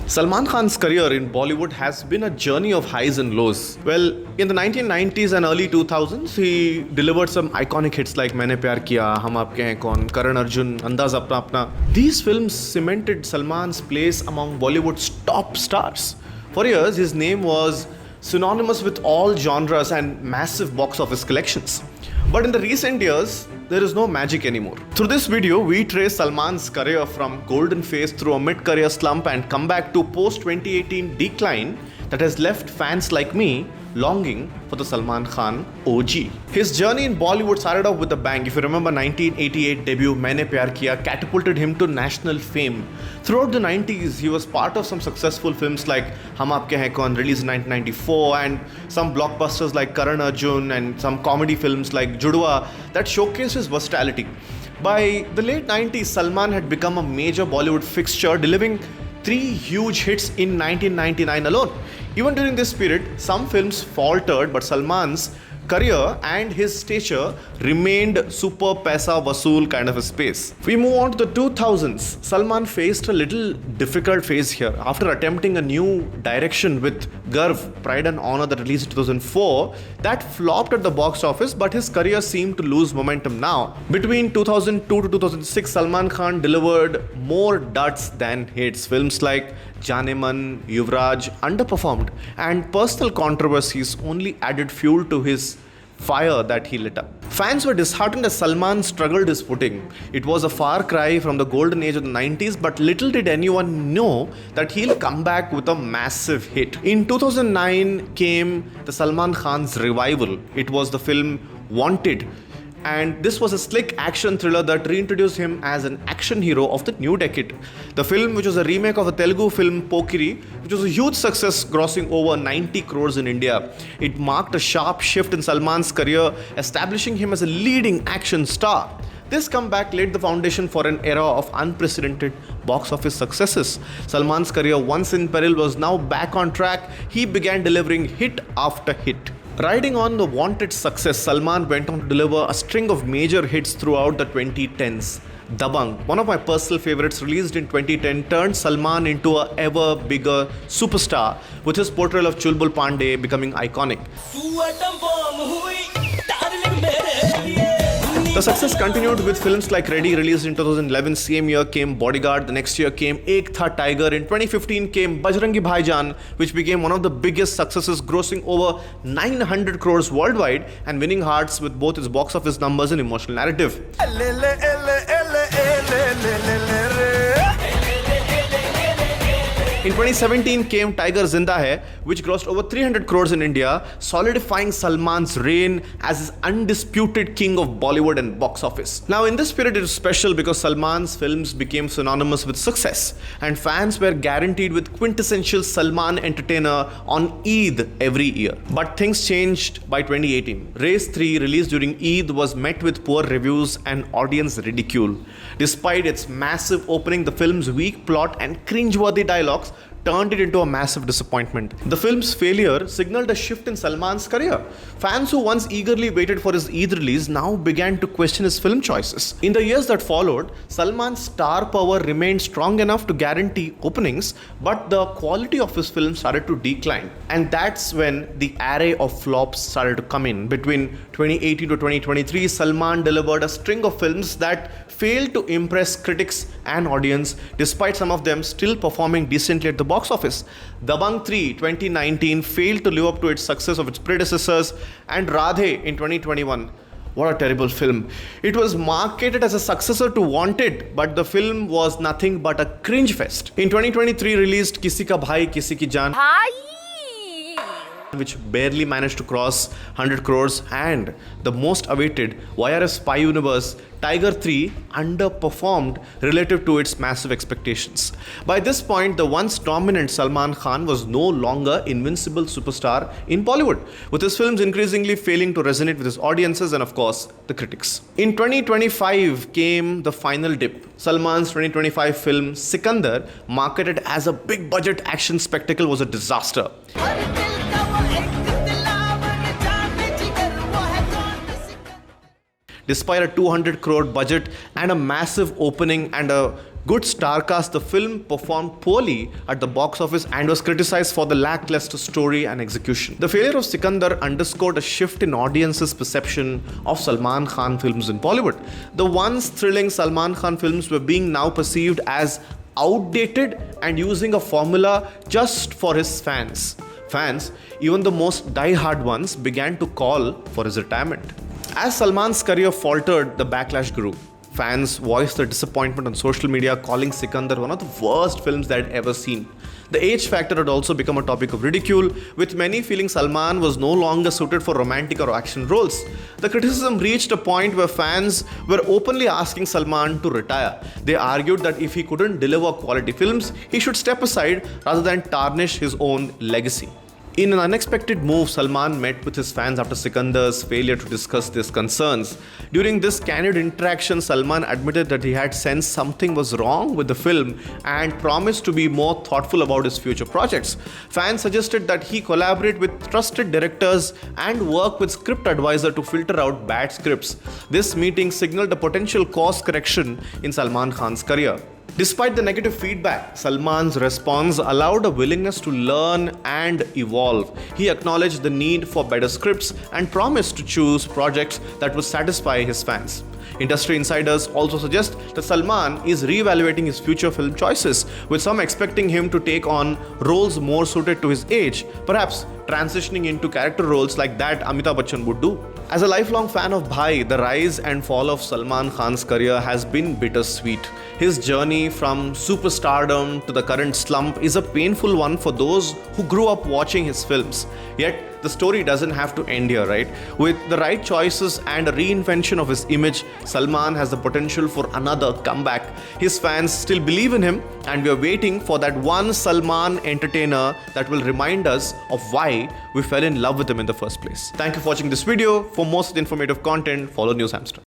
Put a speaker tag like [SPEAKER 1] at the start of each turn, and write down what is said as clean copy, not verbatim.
[SPEAKER 1] Salman Khan's career in Bollywood has been a journey of highs and lows. Well, in the 1990s and early 2000s, he delivered some iconic hits like Maine Pyar Kiya, Hum Aapke Hain Koun, Karan Arjun, Andaz Apna Apna. These films cemented Salman's place among Bollywood's top stars. For years, his name was synonymous with all genres and massive box office collections. But in the recent years, there is no magic anymore. Through this video, we trace Salman's career from golden phase through a mid-career slump and come back to post-2018 decline that has left fans like me longing for the Salman Khan OG. His journey in Bollywood started off with a bang. If you remember, 1988 debut Maine Pyar Kiya catapulted him to national fame. Throughout the 90s, he was part of some successful films like Hum Aapke Hain Koun, released in 1994, and some blockbusters like Karan Arjun and some comedy films like Judwa that showcased his versatility. By the late 90s, Salman had become a major Bollywood fixture, delivering 3 huge hits in 1999 alone. Even during this period, some films faltered, but Salman's career and his stature remained super paisa vasool kind of a space. If we move on to the 2000s, Salman faced a little difficult phase here. After attempting a new direction with Garv, Pride and Honor, that released in 2004, that flopped at the box office, but his career seemed to lose momentum now. Between 2002 to 2006, Salman Khan delivered more duds than hits. Films like Jaan, Yuvraj underperformed, and personal controversies only added fuel to his fire that he lit up. Fans were disheartened as Salman struggled his footing. It was a far cry from the golden age of the 90s, but little did anyone know that he'll come back with a massive hit. In 2009 came the Salman Khan's revival. It was the film Wanted. And this was a slick action thriller that reintroduced him as an action hero of the new decade. The film, which was a remake of a Telugu film Pokiri, which was a huge success, grossing over 90 crores in India. It marked a sharp shift in Salman's career, establishing him as a leading action star. This comeback laid the foundation for an era of unprecedented box office successes. Salman's career, once in peril, was now back on track. He began delivering hit after hit. Riding on the Wanted success, Salman went on to deliver a string of major hits throughout the 2010s. Dabangg, one of my personal favorites, released in 2010, turned Salman into a ever bigger superstar, with his portrayal of Chulbul Pandey becoming iconic. The success continued with films like Radhe, released in 2011. Same year came Bodyguard. The next year came Ek Tha Tiger. In 2015 came Bajrangi Bhaijaan, which became one of the biggest successes, grossing over 900 crores worldwide and winning hearts with both its box office numbers and emotional narrative. In 2017 came Tiger Zinda Hai, which grossed over 300 crores in India, solidifying Salman's reign as his undisputed king of Bollywood and box office. Now, in this period, it is special because Salman's films became synonymous with success, and fans were guaranteed with quintessential Salman entertainer on Eid every year. But things changed by 2018. Race 3, released during Eid, was met with poor reviews and audience ridicule. Despite its massive opening, the film's weak plot and cringeworthy dialogues turned it into a massive disappointment. The film's failure signaled a shift in Salman's career. Fans who once eagerly waited for his Eid release now began to question his film choices. In the years that followed, Salman's star power remained strong enough to guarantee openings, but the quality of his films started to decline. And that's when the array of flops started to come in. Between 2018 to 2023, Salman delivered a string of films that failed to impress critics and audience, despite some of them still performing decently at the box office. Dabangg 3 2019 failed to live up to its success of its predecessors, and Radhe in 2021. What a terrible film. It was marketed as a successor to Wanted, but the film was nothing but a cringe fest. In 2023 released Kisi Ka Bhai, Kisi Ki Jaan, which barely managed to cross 100 crores, and the most awaited YRS Spy Universe Tiger 3 underperformed relative to its massive expectations. By this point, the once dominant Salman Khan was no longer invincible superstar in Bollywood, with his films increasingly failing to resonate with his audiences and, of course, the critics. In 2025 came the final dip. Salman's 2025 film Sikandar, marketed as a big-budget action spectacle, was a disaster. Despite a 200 crore budget and a massive opening and a good star cast, the film performed poorly at the box office and was criticized for the lackluster story and execution. The failure of Sikandar underscored a shift in audiences' perception of Salman Khan films in Bollywood. The once thrilling Salman Khan films were being now perceived as outdated and using a formula just for his fans. Fans, even the most die-hard ones, began to call for his retirement. As Salman's career faltered, the backlash grew. Fans voiced their disappointment on social media, calling Sikandar one of the worst films they had ever seen. The age factor had also become a topic of ridicule, with many feeling Salman was no longer suited for romantic or action roles. The criticism reached a point where fans were openly asking Salman to retire. They argued that if he couldn't deliver quality films, he should step aside rather than tarnish his own legacy. In an unexpected move, Salman met with his fans after Sikandar's failure to discuss these concerns. During this candid interaction, Salman admitted that he had sensed something was wrong with the film and promised to be more thoughtful about his future projects. Fans suggested that he collaborate with trusted directors and work with script advisor to filter out bad scripts. This meeting signaled a potential course correction in Salman Khan's career. Despite the negative feedback, Salman's response allowed a willingness to learn and evolve. He acknowledged the need for better scripts and promised to choose projects that would satisfy his fans. Industry insiders also suggest that Salman is re-evaluating his future film choices, with some expecting him to take on roles more suited to his age, perhaps transitioning into character roles like that Amitabh Bachchan would do. As a lifelong fan of Bhai, the rise and fall of Salman Khan's career has been bittersweet. His journey from superstardom to the current slump is a painful one for those who grew up watching his films. Yet, the story doesn't have to end here, right? With the right choices and a reinvention of his image, Salman has the potential for another comeback. His fans still believe in him, and we are waiting for that one Salman entertainer that will remind us of why we fell in love with him in the first place. Thank you for watching this video. For more such informative content, follow News Hamster.